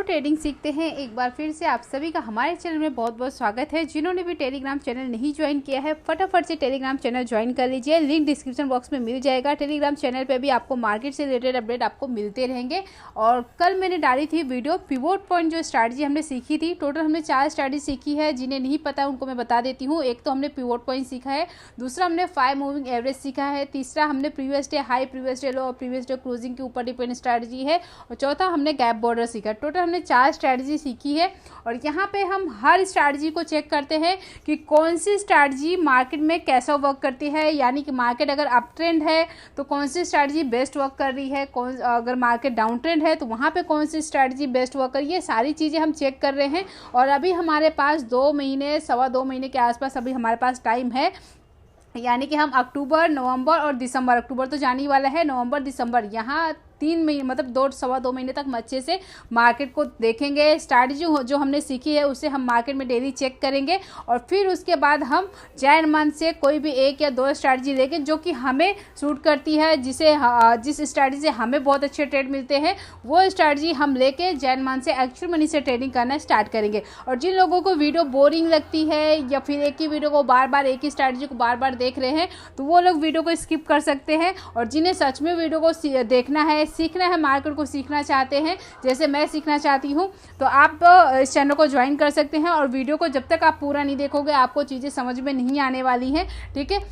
Trading सीखते हैं। एक बार फिर से आप सभी का हमारे चैनल में बहुत बहुत स्वागत है। जिन्होंने भी टेलीग्राम चैनल नहीं ज्वाइन किया है फटाफट से टेलीग्राम चैनल ज्वाइन कर लीजिए। लिंक डिस्क्रिप्शन बॉक्स में मिल जाएगा। टेलीग्राम चैनल पे भी आपको मार्केट से रिलेटेड अपडेट आपको मिलते रहेंगे। और कल मैंने डाली थी वीडियो पिवोट पॉइंट जो स्ट्रैटेजी हमने सीखी थी। टोटल हमने 4 स्ट्रैटेजी सीखी है। जिन्हें नहीं पता उनको मैं बता देती हूँ। एक तो हमने पिवोट पॉइंट सीखा है, दूसरा हमने 5 मूविंग एवरेज सीखा है, तीसरा हमने previous day high, previous day लो और प्रीवियस डे क्लोजिंग के ऊपर डिपेंड स्ट्रैटेजी है, और चौथा हमने गैप बॉर्डर सीखा। टोटल हमने 4 स्ट्रैटेजी सीखी है। और यहाँ पे हम हर स्ट्रैटेजी को चेक करते हैं कि कौन सी स्ट्रैटेजी मार्केट में कैसा वर्क करती है। यानी कि मार्केट अगर अप ट्रेंड है तो कौन सी स्ट्रैटेजी बेस्ट वर्क कर रही है, कौन अगर मार्केट डाउन ट्रेंड है तो वहाँ पे कौन सी स्ट्रैटेजी बेस्ट वर्क कर रही है। सारी चीज़ें हम चेक कर रहे हैं। और अभी हमारे पास 2 महीने, सवा 2 महीने के आसपास अभी हमारे पास टाइम है। यानी कि हम अक्टूबर, नवंबर और दिसंबर, अक्टूबर तो जाने वाला है, नवंबर, दिसंबर, यहाँ 3 महीने मतलब 2 सवा 2 महीने तक हम अच्छे से मार्केट को देखेंगे। स्ट्रैटेजी जो हमने सीखी है उसे हम मार्केट में डेली चेक करेंगे। और फिर उसके बाद हम जैन मंथ से कोई भी 1 या 2 स्ट्रैटेजी लेंगे जो कि हमें सूट करती है, जिस स्ट्रैटेजी से हमें बहुत अच्छे ट्रेड मिलते हैं वो स्ट्रैटेजी हम लेके जैन मंथ से एक्चुअल मनी से ट्रेडिंग करना स्टार्ट करेंगे। और जिन लोगों को वीडियो बोरिंग लगती है या फिर एक ही वीडियो को बार बार, एक ही स्ट्रैटेजी को बार बार देख रहे हैं तो वो लोग वीडियो को स्किप कर सकते हैं। और जिन्हें सच में वीडियो को देखना है, सीखना है, मार्केट को सीखना चाहते हैं जैसे मैं सीखना चाहती हूँ, तो आप इस चैनल को ज्वाइन कर सकते हैं। और वीडियो को जब तक आप पूरा नहीं देखोगे आपको चीज़ें समझ में नहीं आने वाली हैं। ठीक है,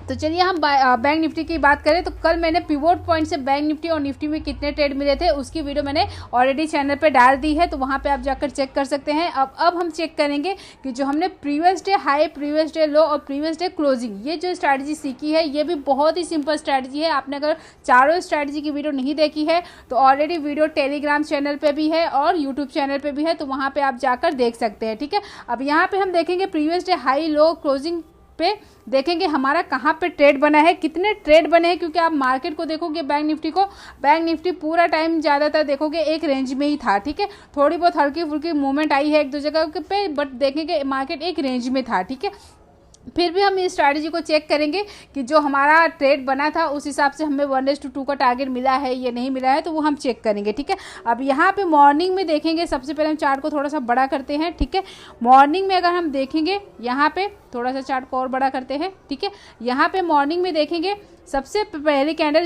तो चलिए हम बैंक निफ्टी की बात करें तो कल मैंने पिवोट पॉइंट से बैंक निफ्टी और निफ्टी में कितने ट्रेड मिले थे उसकी वीडियो मैंने ऑलरेडी चैनल पे डाल दी है, तो वहाँ पे आप जाकर चेक कर सकते हैं। अब हम चेक करेंगे कि जो हमने previous day high, previous day लो और प्रीवियस डे क्लोजिंग, ये जो स्ट्रैटेजी सीखी है ये भी बहुत ही सिंपल स्ट्रैटेजी है। आपने अगर चारों स्ट्रैटेजी की वीडियो नहीं देखी है तो ऑलरेडी वीडियो टेलीग्राम चैनल पर भी है और यूट्यूब चैनल पर भी है, तो वहाँ पर आप जाकर देख सकते हैं। ठीक है, अब यहाँ पर हम देखेंगे प्रीवियस डे हाई, लो, क्लोजिंग पे देखेंगे हमारा कहाँ पे ट्रेड बना है, कितने ट्रेड बने हैं। क्योंकि आप मार्केट को देखोगे, बैंक निफ्टी पूरा टाइम ज़्यादातर देखोगे एक रेंज में ही था। ठीक है, थोड़ी बहुत हल्की फुल्की मूवमेंट आई है एक दो जगह पे, बट देखेंगे मार्केट एक रेंज में था। ठीक है, फिर भी हम इस स्ट्रैटेजी को चेक करेंगे कि जो हमारा ट्रेड बना था उस हिसाब से हमें 1:2 का टारगेट मिला है या नहीं मिला है, तो वो हम चेक करेंगे। ठीक है, अब यहाँ पे मॉर्निंग में देखेंगे, सबसे पहले हम चार्ट को थोड़ा सा बड़ा करते हैं। ठीक है, मॉर्निंग में अगर हम देखेंगे यहाँ पे थोड़ा सा चार्ट को और बड़ा करते हैं। ठीक है, यहाँ पे मॉर्निंग में देखेंगे सबसे पहली कैंडल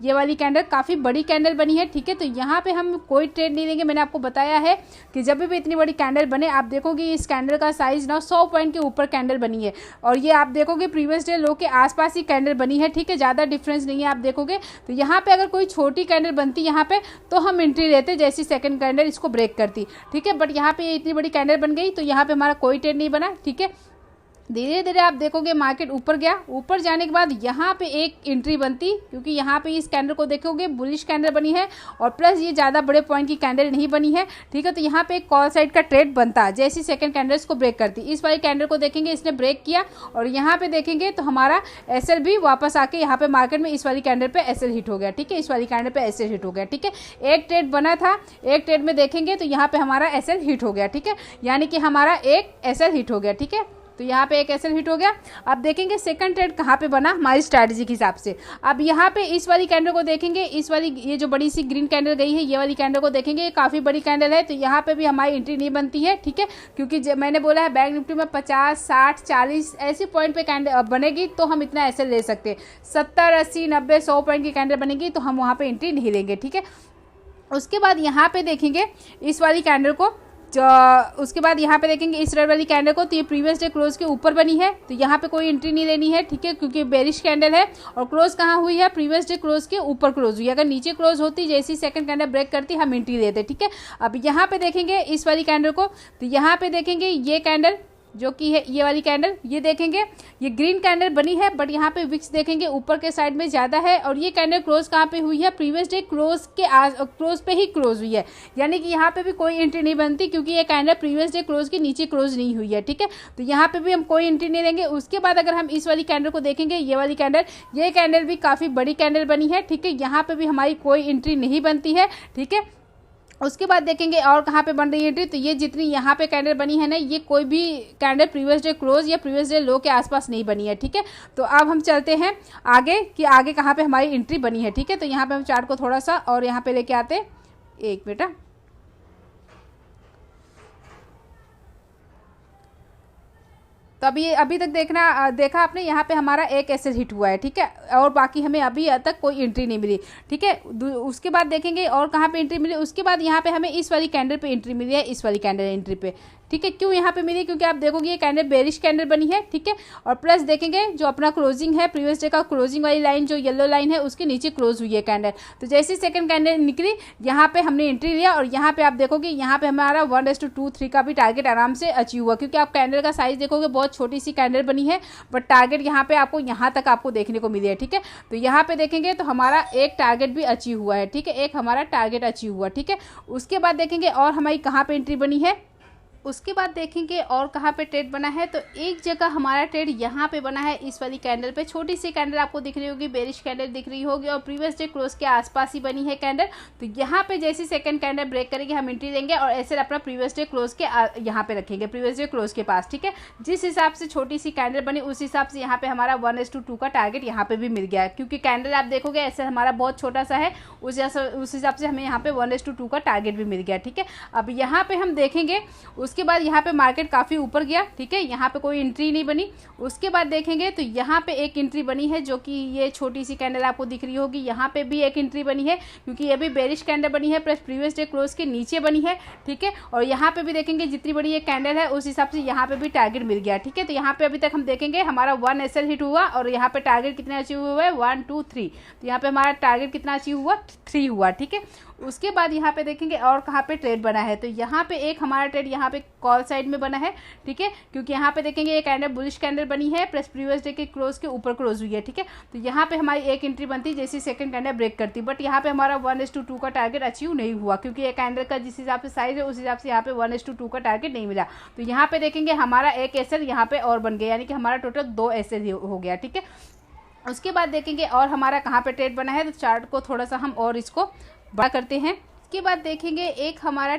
ये वाली कैंडल काफ़ी बड़ी कैंडल बनी है। ठीक है, तो यहाँ पे हम कोई ट्रेड नहीं लेंगे। मैंने आपको बताया है कि जब भी इतनी बड़ी कैंडल बने आप देखोगे इस कैंडल का साइज ना 100 पॉइंट के ऊपर कैंडल बनी है। और ये आप देखोगे प्रीवियस डे लो के आसपास ही कैंडल बनी है। ठीक है, ज़्यादा डिफरेंस नहीं है आप देखोगे। तो यहाँ पे अगर कोई छोटी कैंडल बनती यहाँ पे तो हम एंट्री लेते जैसी सेकंड कैंडल इसको ब्रेक करती। ठीक है, बट यहाँ पे इतनी बड़ी कैंडल बन गई तो यहाँ पे हमारा कोई ट्रेड नहीं बना। ठीक है, धीरे धीरे आप देखोगे मार्केट ऊपर गया। ऊपर जाने के बाद यहाँ पे एक एंट्री बनती, क्योंकि यहाँ पे इस कैंडल को देखोगे बुलिश कैंडल बनी है और प्लस ये ज़्यादा बड़े पॉइंट की कैंडल नहीं बनी है। ठीक है, तो यहाँ पे एक कॉल साइड का ट्रेड बनता जैसी सेकंड कैंडल इसको ब्रेक करती। इस वाली कैंडल को देखेंगे इसने ब्रेक किया और यहाँ पे देखेंगे तो हमारा एसएल भी वापस आके यहाँ पे मार्केट में इस वाली कैंडल पे एसएल हिट हो गया। ठीक है, इस वाली कैंडल पे एसएल हिट हो गया। ठीक है, एक ट्रेड बना था, एक ट्रेड में देखेंगे तो यहाँ पे हमारा एसएल हिट हो गया। ठीक है, यानी कि हमारा एक एसएल हिट हो गया। ठीक है, तो यहाँ पे एक एसएल हिट हो गया। अब देखेंगे सेकंड ट्रेड कहाँ पे बना हमारी स्ट्रैटेजी के हिसाब से। अब यहाँ पे इस वाली कैंडल को देखेंगे, इस वाली ये जो बड़ी सी ग्रीन कैंडल गई है ये वाली कैंडल को देखेंगे, ये काफ़ी बड़ी कैंडल है, तो यहाँ पे भी हमारी एंट्री नहीं बनती है। ठीक है, क्योंकि मैंने बोला है बैंक निफ्टी में 50, 60, 40 ऐसी पॉइंट पे कैंडल बनेगी तो हम इतना एसएल ले सकते हैं। 70, 80, 90, 100 पॉइंट की कैंडल बनेगी तो हम वहाँ पर एंट्री नहीं लेंगे। ठीक है, उसके बाद यहाँ पे देखेंगे इस वाली कैंडल को, उसके बाद यहाँ पे देखेंगे इस रेड वाली कैंडल को, तो ये प्रीवियस डे क्लोज के ऊपर बनी है तो यहाँ पे कोई एंट्री नहीं लेनी है। ठीक है, क्योंकि बेरिश कैंडल है और क्लोज कहाँ हुई है, प्रीवियस डे क्लोज के ऊपर क्लोज हुई है। अगर नीचे क्लोज होती जैसी सेकंड कैंडल ब्रेक करती हम एंट्री लेते। ठीक है, अब यहाँ पे देखेंगे इस वाली कैंडल को, तो यहाँ पे देखेंगे ये कैंडल जो कि है ये वाली कैंडल, ये देखेंगे ये ग्रीन कैंडल बनी है बट यहाँ पे विक्स देखेंगे ऊपर के साइड में ज़्यादा है। और ये कैंडल क्लोज कहाँ पे हुई है, प्रीवियस डे क्लोज पे ही क्लोज हुई है, यानी कि यहाँ पे भी कोई एंट्री नहीं बनती क्योंकि ये कैंडल प्रीवियस डे क्लोज के नीचे क्लोज नहीं हुई है। ठीक है, तो यहाँ पे भी हम कोई एंट्री नहीं लेंगे। उसके बाद अगर हम इस वाली कैंडल को देखेंगे, ये वाली कैंडल, ये कैंडल भी काफ़ी बड़ी कैंडल बनी है। ठीक है, यहाँ पे भी हमारी कोई एंट्री नहीं बनती है। ठीक है, उसके बाद देखेंगे और कहाँ पे बन रही है एंट्री, तो ये जितनी यहाँ पे कैंडल बनी है ना, ये कोई भी कैंडल प्रीवियस डे क्लोज या प्रीवियस डे लो के आसपास नहीं बनी है। ठीक है, तो अब हम चलते हैं आगे कि आगे कहाँ पे हमारी एंट्री बनी है। ठीक है, तो यहाँ पे हम चार्ट को थोड़ा सा और यहाँ पे लेके आते, एक मिनट, तो अभी तक देखा आपने, यहाँ पे हमारा एक एसएल हिट हुआ है, ठीक है, और बाकी हमें अभी तक कोई एंट्री नहीं मिली, ठीक है। उसके बाद देखेंगे और कहाँ पे एंट्री मिली, उसके बाद यहाँ पे हमें इस वाली कैंडल पे एंट्री मिली है, इस वाली कैंडल एंट्री पे, ठीक है। क्यों यहाँ पे मिली, क्योंकि आप देखोगे ये कैंडल बेरिश कैंडल बनी है, ठीक है। और प्लस देखेंगे जो अपना क्लोजिंग है, प्रीवियस डे का क्लोजिंग वाली लाइन जो येलो लाइन है उसके नीचे क्लोज हुई है कैंडल। तो जैसे सेकंड कैंडल निकली यहाँ पे हमने एंट्री लिया, और यहाँ पे आप देखोगे यहाँ पे हमारा 1:2-3 का भी टारगेट आराम से अचीव हुआ, क्योंकि आप कैंडल का साइज देखोगे बहुत छोटी सी कैंडल बनी है, बट टारगेट यहाँ पे आपको यहाँ तक आपको देखने को मिली है, ठीक है। तो यहाँ पे देखेंगे तो हमारा एक टारगेट भी अचीव हुआ है, ठीक है, एक हमारा टारगेट अचीव हुआ, ठीक है। उसके बाद देखेंगे और हमारी कहाँ पे एंट्री बनी है, उसके बाद देखेंगे और कहाँ पे ट्रेड बना है। तो एक जगह हमारा ट्रेड यहाँ पे बना है, इस वाली कैंडल पे, छोटी सी कैंडल आपको दिख रही होगी, बेरिश कैंडल दिख रही होगी, और प्रीवियस डे क्लोज के आसपास ही बनी है कैंडल। तो यहाँ पे जैसी सेकंड कैंडल ब्रेक करेंगे हम एंट्री देंगे, और ऐसे अपना प्रीवियस डे क्लोज के यहाँ पे रखेंगे, प्रीवियस डे क्लोज के पास, ठीक है। जिस हिसाब से छोटी सी कैंडल बनी उस हिसाब से यहाँ पे हमारा 1:2 का टारगेट यहाँ पे भी मिल गया है, क्योंकि कैंडल आप देखोगे ऐसे हमारा बहुत छोटा सा है, उस हिसाब से हमें यहाँ पे 1:2 का टारगेट भी मिल गया, ठीक है। अब यहाँ पे हम देखेंगे, उसके बाद यहाँ पे मार्केट काफ़ी ऊपर गया, ठीक है, यहाँ पे कोई एंट्री नहीं बनी। उसके बाद देखेंगे तो यहाँ पे एक एंट्री बनी है, जो कि ये छोटी सी कैंडल आपको दिख रही होगी, यहाँ पे भी एक एंट्री बनी है, क्योंकि ये भी बेरिश कैंडल बनी है, प्लस प्रीवियस डे क्लोज के नीचे बनी है, ठीक है। और यहाँ पे भी देखेंगे जितनी बड़ी ये कैंडल है उस हिसाब से यहाँ पे भी टारगेट मिल गया, ठीक है। तो यहाँ पे अभी तक हम देखेंगे हमारा 1 एसएल हिट हुआ, और यहाँ पे टारगेट कितना अचीव हुआ है, 1 2 3। तो यहाँ पे हमारा टारगेट कितना अचीव हुआ, 3 हुआ, ठीक है। उसके बाद यहाँ पे देखेंगे और कहाँ पे ट्रेड बना है। तो यहाँ पे एक हमारा ट्रेड यहाँ पे कॉल साइड में बना है, ठीक है, क्योंकि यहाँ पे देखेंगे ये कैंडल बुलिश कैंडल बनी है, प्लस प्रीवियस डे के क्लोज के ऊपर क्लोज हुई है, ठीक है। तो यहाँ पे हमारी एक एंट्री बनती जैसी सेकंड कैंडल ब्रेक करती, बट यहाँ पे हमारा 1:2 का टारगेट अचीव नहीं हुआ, क्योंकि ये कैंडल का जिस हिसाब से साइज है उस हिसाब से यहाँ पे 1:2 का टारगेट नहीं मिला। तो यहाँ पे देखेंगे हमारा एक एसएल यहाँ पे और बन गया, यानी कि हमारा टोटल 2 एसएल हो गया, ठीक है। उसके बाद देखेंगे और हमारा कहाँ पे ट्रेड बना है। तो चार्ट को थोड़ा सा हम और इसको बड़ा करते हैं। उसके बाद देखेंगे एक हमारा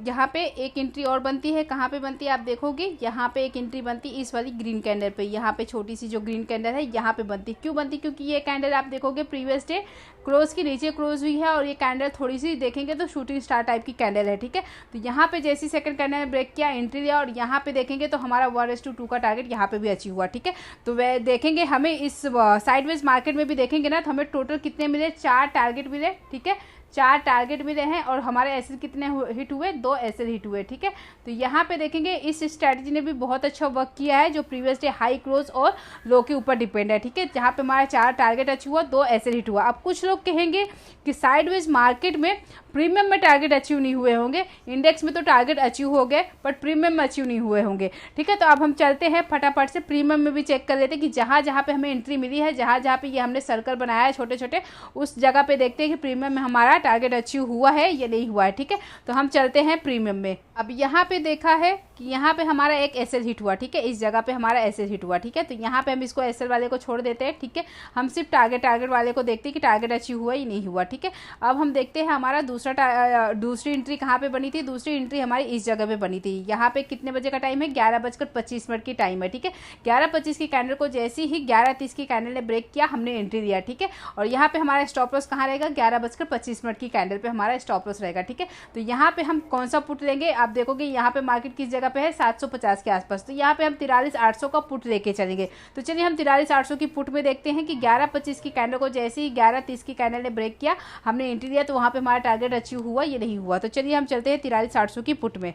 यहाँ पे एक एंट्री और बनती है, कहाँ पे बनती है आप देखोगे, यहाँ पे एक एंट्री बनती है इस वाली ग्रीन कैंडल पे, यहाँ पे छोटी सी जो ग्रीन कैंडल है यहाँ पे बनती। क्यों बनती, क्योंकि ये कैंडल आप देखोगे प्रीवियस डे क्लोज के नीचे क्लोज हुई है, और ये कैंडल थोड़ी सी देखेंगे तो शूटिंग स्टार टाइप की कैंडल है, ठीक है। तो यहाँ पे जैसी सेकंड कैंडल ने ब्रेक किया, एंट्री लिया, और यहाँ पे देखेंगे तो हमारा 1:2 का टारगेट यहाँ पे भी अचीव हुआ, ठीक है। तो वह देखेंगे हमें इस साइडवेज मार्केट में भी देखेंगे ना, तो हमें टोटल कितने मिले, 4 टारगेट मिले, ठीक है, 4 टारगेट मिले हैं, और हमारे एसएल कितने हिट हुए, 2 एसएल हिट हुए, ठीक है। तो यहाँ पे देखेंगे इस स्ट्रैटेजी ने भी बहुत अच्छा वर्क किया है, जो प्रीवियस डे हाई क्लोज और लो के ऊपर डिपेंड है, ठीक है। जहाँ पे हमारा 4 टारगेट अचीव हुआ, 2 एसएल हिट हुआ। अब कुछ लोग कहेंगे कि साइडवेज मार्केट में प्रीमियम में टारगेट अचीव नहीं हुए होंगे, इंडेक्स में तो टारगेट अचीव हो गए बट प्रीमियम में अचीव नहीं हुए होंगे, ठीक है। तो अब हम चलते हैं फटाफट से प्रीमियम में भी चेक कर लेते हैं कि जहाँ जहाँ पे हमें एंट्री मिली है, जहाँ जहाँ पे ये हमने सर्कल बनाया है छोटे छोटे, उस जगह पे देखते हैं कि प्रीमियम में हमारा टारगेट अचीव हुआ है या नहीं हुआ है, ठीक है। तो हम चलते हैं प्रीमियम में। अब यहाँ पे देखा है कि यहाँ पे हमारा एक एसएल हिट हुआ, ठीक है, इस जगह पे हमारा एसएल हिट हुआ, ठीक है। तो यहाँ पे हम इसको एसएल वाले को छोड़ देते हैं, ठीक है। हम सिर्फ टारगेट वाले को देखते हैं कि टारगेट अचीव हुआ या नहीं हुआ, ठीक है। अब हम देखते हैं हमारा दूसरी एंट्री कहाँ पे बनी थी। दूसरी एंट्री हमारी इस जगह पे बनी थी। यहाँ पे कितने बजे का टाइम है, 11:25 की टाइम है, ठीक है। 11:25 की कैंडल को जैसे ही 11:30 की कैंडल ने ब्रेक किया, हमने एंट्री दिया, ठीक है। और यहाँ पे हमारा स्टॉप लॉस कहाँ रहेगा, 11:25 की कैंडल पे हमारा स्टॉप लॉस रहेगा, ठीक है। तो यहाँ पे हम कौन सा पुट लेंगे, आप देखोगे यहाँ पे मार्केट किस जगह पे है, 750 के आसपास। तो यहाँ पे हम 43,800 का पुट लेके चलेंगे। तो चलिए हम 43,800 की पुट में देखते हैं कि 11:25 की कैंडल को जैसे ही 11:30 की कैंडल ने ब्रेक किया, हमने एंट्री दिया, तो वहाँ पे हमारा टारगेट अचीव हुआ ये नहीं हुआ। तो चलिए हम चलते हैं 43,800 की पुट में।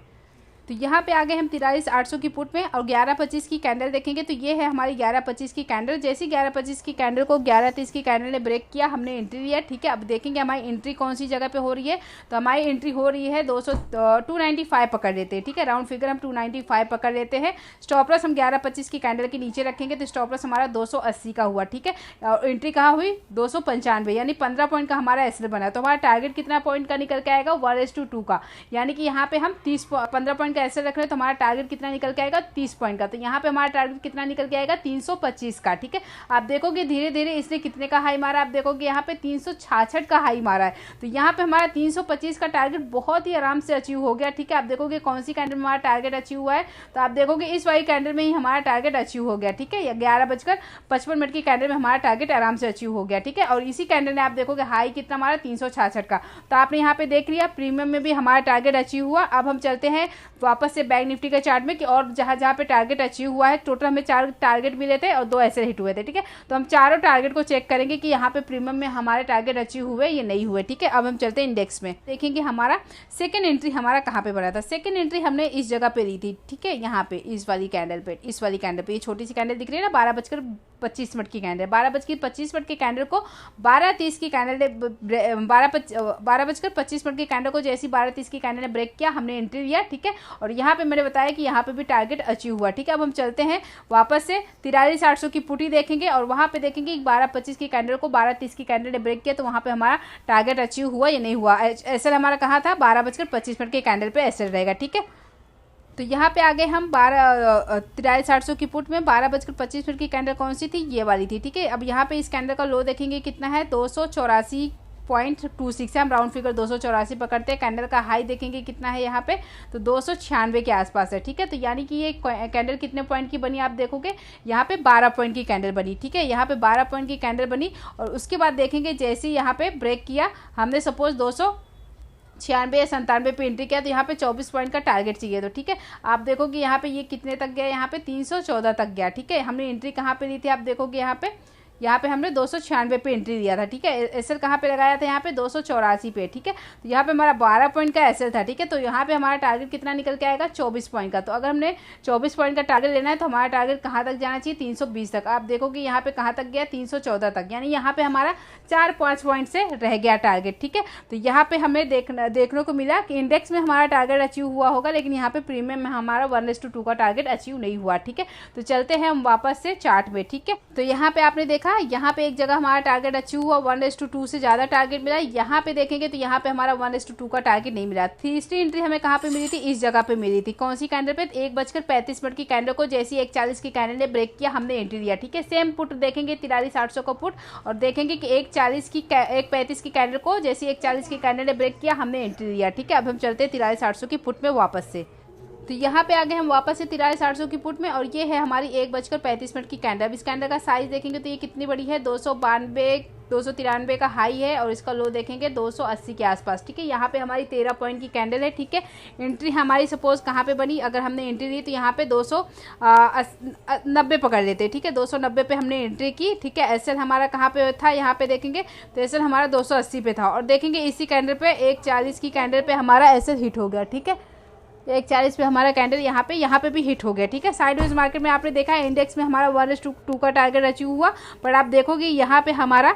तो यहाँ पे आ गए हम 43,800 की पुट में, और 11:25 की कैंडल देखेंगे तो ये है हमारी 11:25 की कैंडल। जैसे 11:25 की कैंडल को 11:30 की कैंडल ने ब्रेक किया, हमने एंट्री लिया, ठीक है। अब देखेंगे हमारी एंट्री कौन सी जगह पे हो रही है। तो हमारी एंट्री हो रही है 295 पकड़ लेते हैं, ठीक है। राउंड फिगर हम 295 पकड़ लेते हैं। स्टॉप लॉस हम 11:25 की कैंडल के नीचे रखेंगे, तो स्टॉप लॉस हमारा 280 का हुआ, ठीक है। और एंट्री कहाँ हुई, 295, यानी 15 पॉइंट का हमारा एसएल बना। तो हमारा टारगेट कितना पॉइंट का निकल के आएगा, 1:2 का, यानी कि यहाँ पे हम 15 पॉइंट ऐसे रख रहे हैं, तो हमारा टारगेट कितना निकल के आएगा, 30 पॉइंट का। तो यहाँ पे हमारा टारगेट कितना निकल के आएगा, 325 का, ठीक है। आप देखोगे धीरे धीरे इसने कितने का हाई मारा, आप देखोगे यहाँ पे 366 का हाई मारा है। तो यहाँ पे हमारा 325 का टारगेट बहुत ही आराम से अचीव हो गया, ठीक है। आप देखोगे कौन सी कैंडल में हमारा टारगेट अचीव हुआ है, तो आप देखोगे इस वाली कैंडल में ही हमारा टारगेट अचीव हो गया, ठीक है। 11:55 की कैंडल में हमारा टारगेट आराम से अचीव हो गया, ठीक है। और इसी कैंडल में आप देखोगे हाई कितना हमारा 366 का। तो आपने यहाँ पे देख लिया प्रीमियम में भी हमारा टारगेट अचीव हुआ। अब हम चलते हैं वापस से बैंक निफ्टी के चार्ट में कि और जहाँ जहाँ पे टारगेट अचीव हुआ है, टोटल हमें 4 टारगेट मिले थे और 2 ऐसे हिट हुए थे। ठीक है, तो हम चारों टारगेट को चेक करेंगे कि यहाँ पे प्रीमियम में हमारे टारगेट अचीव हुए या नहीं हुए। ठीक है, अब हम चलते हैं इंडेक्स में, देखेंगे हमारा सेकंड एंट्री हमारा कहाँ पे बना था। सेकंड एंट्री हमने इस जगह पे ली थी। ठीक है, यहाँ पे इस वाली कैंडल पे, ये छोटी सी कैंडल दिख रही है ना, 12:25 की कैंडल, 12:25 की कैंडल को 12:30 की कैंडल ने 12:25 की कैंडल को जैसी 12:30 की कैंडल ने ब्रेक किया, हमने एंट्री लिया। ठीक है, और यहाँ पे मैंने बताया कि यहाँ पे भी टारगेट अचीव हुआ। ठीक है, अब हम चलते हैं वापस से 43,800 की पुटी देखेंगे और वहाँ पे देखेंगे 12:25 की कैंडल को 12:30 की कैंडल ने ब्रेक किया, तो वहाँ पे हमारा टारगेट अचीव हुआ या नहीं हुआ। एसएल हमारा कहाँ था, 12:25 की कैंडल पे एसएल रहेगा। ठीक है, तो यहाँ पे आगे हम 43,800 की पुट में 12:25 की कैंडल कौन सी थी, ये वाली थी। ठीक है, अब यहाँ पे इस कैंडल का लो देखेंगे कितना है, 284.26 है, हम राउंड फिगर 284 पकड़ते हैं। कैंडल का हाई देखेंगे कितना है यहाँ पे, तो 296 के आसपास है। ठीक है, तो यानी कि ये कैंडल कितने पॉइंट की बनी आप देखोगे, यहाँ पे 12 पॉइंट की कैंडल बनी। ठीक है, यहाँ पे 12 पॉइंट की कैंडल बनी और उसके बाद देखेंगे जैसे यहाँ पे ब्रेक किया, हमने सपोज 296 या 97 पे एंट्री किया, तो यहाँ पे 24 पॉइंट का टारगेट चाहिए। तो ठीक है, आप देखोगे यहाँ पे ये कितने तक गया, यहाँ पे 314 तक गया। ठीक है, हमने एंट्री कहाँ पे ली थी, आप देखोगे यहाँ पे हमने 296 पे एंट्री लिया था। ठीक है, एसएल कहाँ पे लगाया था, यहाँ पे 284 पे। ठीक है, तो यहाँ पे हमारा 12 पॉइंट का एसएल था। ठीक है, तो यहाँ पे हमारा टारगेट कितना निकल के आएगा, 24 पॉइंट का। तो अगर हमने 24 पॉइंट का टारगेट लेना है तो हमारा टारगेट कहाँ तक जाना चाहिए, 320 तक। आप देखोगे यहाँ पे कहाँ तक गया, 314 तक, यानी यहाँ पे हमारा 4-5 पॉइंट से रह गया टारगेट। ठीक है, तो यहाँ पे हमें देखने को मिला कि इंडेक्स में हमारा टारगेट अचीव हुआ होगा, लेकिन यहाँ पे प्रीमियम में हमारा 1:2 का टारगेट अचीव नहीं हुआ। ठीक है, तो चलते हैं हम वापस से चार्ट में। ठीक है, तो यहाँ पे आपने देखा, यहाँ पे एक जगह हमारा टारगेट अचीव हुआ, 1:2 से ज्यादा टारगेट मिला। यहाँ पे देखेंगे तो यहाँ पे हमारा 1:2 का टारगेट नहीं मिला। तीसरी एंट्री हमें कहाँ पे मिली थी, इस जगह पे मिली थी। कौन सी कैंडल पे, 1:35 की कैंडल को जैसी 1:40 की कैंडल ने ब्रेक किया, हमने एंट्री लिया। ठीक है, सेम पुट देखेंगे 43,800 का पुट और देखेंगे कि 1:35 की कैंडल को जैसी 1:40 की कैंडल ने ब्रेक किया, हमने एंट्री लिया। ठीक है, अब हम चलते हैं 43,800 की पुट में वापस से। तो यहाँ पे आगे हम वापस से 43,800 की पुट में और ये है हमारी 1:35 की कैंडल। अब इस कैंडल का साइज देखेंगे तो ये कितनी बड़ी है, 293 का हाई है और इसका लो देखेंगे 280 के आसपास। ठीक है, यहाँ पे हमारी 13 पॉइंट की कैंडल है। ठीक है, एंट्री हमारी सपोज कहाँ पे बनी, अगर हमने एंट्री ली तो यहाँ पे 290 पकड़ लेते। ठीक है, 290 पे हमने एंट्री की। ठीक है, एसएल हमारा कहाँ पे था, यहाँ पे देखेंगे तो एसएल हमारा 280 पे था और देखेंगे इसी कैंडल पे 1:40 की कैंडल पे हमारा एसएल हिट हो गया। ठीक है, 1:40 पे हमारा कैंडल यहाँ पे भी हिट हो गया। ठीक है, साइडवेज मार्केट में आपने देखा है इंडेक्स में हमारा 1:2 का टारगेट अचीव हुआ, पर आप देखोगे यहाँ पे हमारा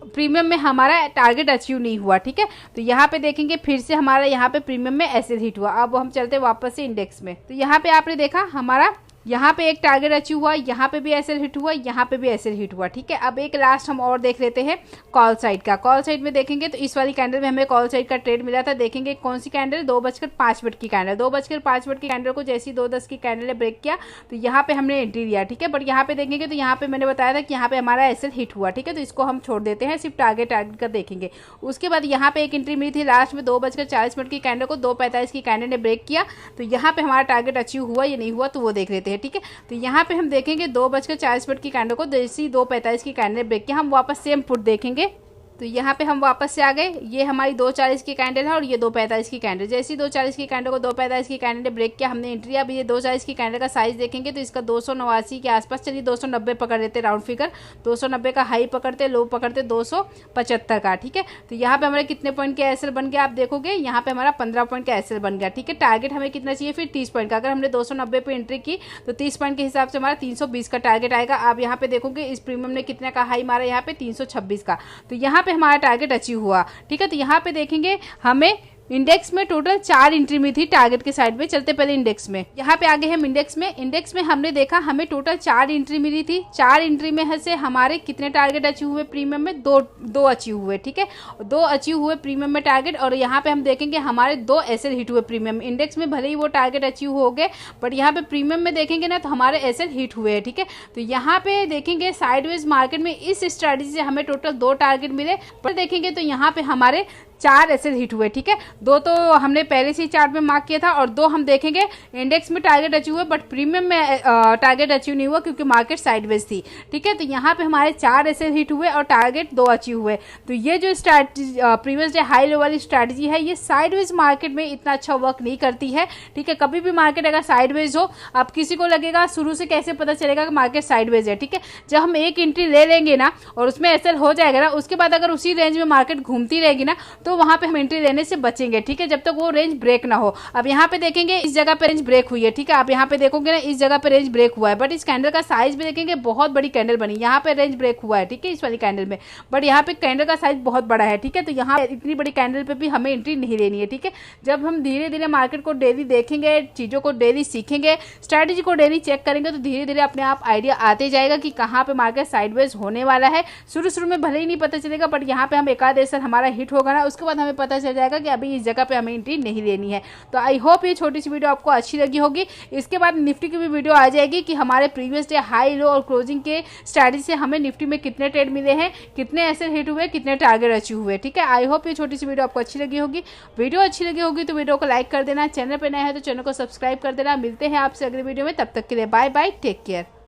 प्रीमियम में हमारा टारगेट अचीव नहीं हुआ। ठीक है, तो यहाँ पे देखेंगे फिर से हमारा यहाँ पे प्रीमियम में एसएल हिट हुआ। अब हम चलते वापस से इंडेक्स में, तो यहाँ पे आपने देखा हमारा यहाँ पे एक टारगेट अचीव हुआ, यहाँ पे भी एसएल हिट हुआ, यहाँ पे भी एसएल हिट हुआ। ठीक है, अब एक लास्ट हम और देख लेते हैं कॉल साइड का। कॉल साइड में देखेंगे तो इस वाली कैंडल में हमें कॉल साइड का ट्रेड मिला था। देखेंगे कौन सी कैंडल, 2:05 की कैंडल। 2:05 की कैंडल को जैसी 2:10 की कैंडल ने ब्रेक किया तो यहाँ पे हमने एंट्री लिया। ठीक है, बट यहाँ पे देखेंगे तो यहाँ पे मैंने बताया था कि यहाँ पे हमारा एसएल हिट हुआ। ठीक है, तो इसको हम छोड़ देते हैं, सिर्फ टारगेट का देखेंगे। उसके बाद यहाँ पे एक एंट्री मिली थी लास्ट में 2:40 की कैंडल को 2:45 की कैंडल ने ब्रेक किया, तो यहाँ पे हमारा टारगेट अचीव हुआ या नहीं हुआ तो वो देख लेते हैं। ठीक है, तो यहाँ पे हम देखेंगे 2:40 की कैंडल को जैसी 2:45 की कैंडल ब्रेक किया, हम वापस सेम पुट देखेंगे। तो यहाँ पे हम वापस से आ गए, ये हमारी 2:40 की कैंडल है और ये 2:45 की कैंडल। जैसी 2:40 की कैंडल को 2:45 की कैंडल ने ब्रेक किया, हमने एंट्री। अब ये 2:40 की कैंडल का साइज देखेंगे तो इसका 289 के आसपास, चलिए 290 पकड़ लेते राउंड फिगर, 290 का हाई पकड़ते, लो पकड़ते 275 का। ठीक है, तो यहाँ पे हमारे कितने पॉइंट के एसएल बन गया आप देखोगे, यहाँ पे हमारा 15 पॉइंट का एसएल बन गया। ठीक है, टारगेट हमें कितना चाहिए फिर 30 पॉइंट का। अगर हमने 290 पे एंट्री की तो 30 पॉइंट के हिसाब से हमारा 320 का टारगेट आएगा। आप यहाँ पे देखोगे इस प्रीमियम ने कितने का हाई मारा, यहाँ पे 326 का, तो यहाँ पे हमारा टारगेट अचीव हुआ। ठीक है, तो यहाँ पे देखेंगे हमें इंडेक्स में टोटल 4 एंट्री में थी टारगेट के साइड में। चलते पहले इंडेक्स में, यहाँ पे आगे हम इंडेक्स में हमने देखा हमें टोटल 4 एंट्री मिली थी। 4 एंट्री में से हमारे कितने टारगेट अचीव हुए प्रीमियम में, 2 अचीव हुए। ठीक है, 2 अचीव हुए प्रीमियम में टारगेट, और यहाँ पे हम देखेंगे हमारे 2 एसएल हिट हुए प्रीमियम। इंडेक्स में भले ही वो टारगेट अचीव हो गए, बट यहाँ पे प्रीमियम में देखेंगे ना तो हमारे एसएल हिट हुए हैं। ठीक है, तो यहाँ पे देखेंगे साइडवेज मार्केट में इस स्ट्रेटजी से हमें टोटल 2 टारगेट मिले, पर देखेंगे तो यहाँ पे हमारे 4 एसएल हिट हुए, ठीक है। 2 तो हमने पहले से ही चार्ट में मार्क किया था और 2 हम देखेंगे इंडेक्स में टारगेट अचीव हुए, बट प्रीमियम में टारगेट अचीव नहीं हुआ क्योंकि मार्केट साइडवेज थी, ठीक है। तो यहाँ पे हमारे 4 एसएल हिट हुए और टारगेट 2 अचीव हुए। तो ये जो strategy previous day high low वाली स्ट्रैटेजी है, ये साइडवेज मार्केट में इतना अच्छा वर्क नहीं करती है, ठीक है। कभी भी मार्केट अगर साइडवेज हो, अब किसी को लगेगा शुरू से कैसे पता चलेगा कि मार्केट साइडवेज है, ठीक है। जब हम एक एंट्री ले लेंगे ना और उसमें एसएल हो जाएगा ना, उसके बाद अगर उसी रेंज में मार्केट घूमती रहेगी ना, तो वहां पे हम एंट्री लेने से बचेंगे, ठीक है, जब तक वो रेंज ब्रेक ना हो। अब यहाँ पे देखेंगे इस जगह पे रेंज ब्रेक हुई है, ठीक है। आप यहाँ पे देखोगे ना इस जगह पे रेंज ब्रेक हुआ है, बट इस कैंडल का साइज भी देखेंगे बहुत बड़ी कैंडल बनी, यहाँ पे रेंज ब्रेक हुआ है, ठीक है, इस वाली कैंडल में, बट यहाँ पे कैंडल का साइज बहुत बड़ा है, ठीक है। तो यहाँ इतनी बड़ी कैंडल पे भी हमें एंट्री नहीं लेनी है, ठीक है। जब हम धीरे धीरे मार्केट को डेली देखेंगे, चीजों को डेली सीखेंगे, स्ट्रैटेजी को डेली चेक करेंगे, तो धीरे धीरे अपने आप आइडिया आते जाएगा कि कहाँ पे मार्केट साइडवेज होने वाला है। शुरू में भले ही नहीं पता चलेगा, बट यहाँ पे हम एकाध एसएल हमारा हिट होगा ना, उसके बाद हमें पता चल जाएगा कि अभी इस जगह पे हमें एंट्री नहीं लेनी है। तो आई होप ये छोटी सी वीडियो आपको अच्छी लगी होगी। इसके बाद निफ्टी की भी वीडियो आ जाएगी कि हमारे प्रीवियस डे हाई लो और क्लोजिंग के स्ट्रैटेजी से हमें निफ्टी में कितने ट्रेड मिले हैं, कितने एसएल हिट हुए, कितने टारगेट अचीव हुए, ठीक है। आई होप ये छोटी सी वीडियो आपको अच्छी लगी होगी। वीडियो अच्छी लगी होगी तो वीडियो को लाइक कर देना, चैनल पर नया है तो चैनल को सब्सक्राइब कर देना। मिलते हैं आपसे अगली वीडियो में, तब तक के लिए बाय बाय, टेक केयर।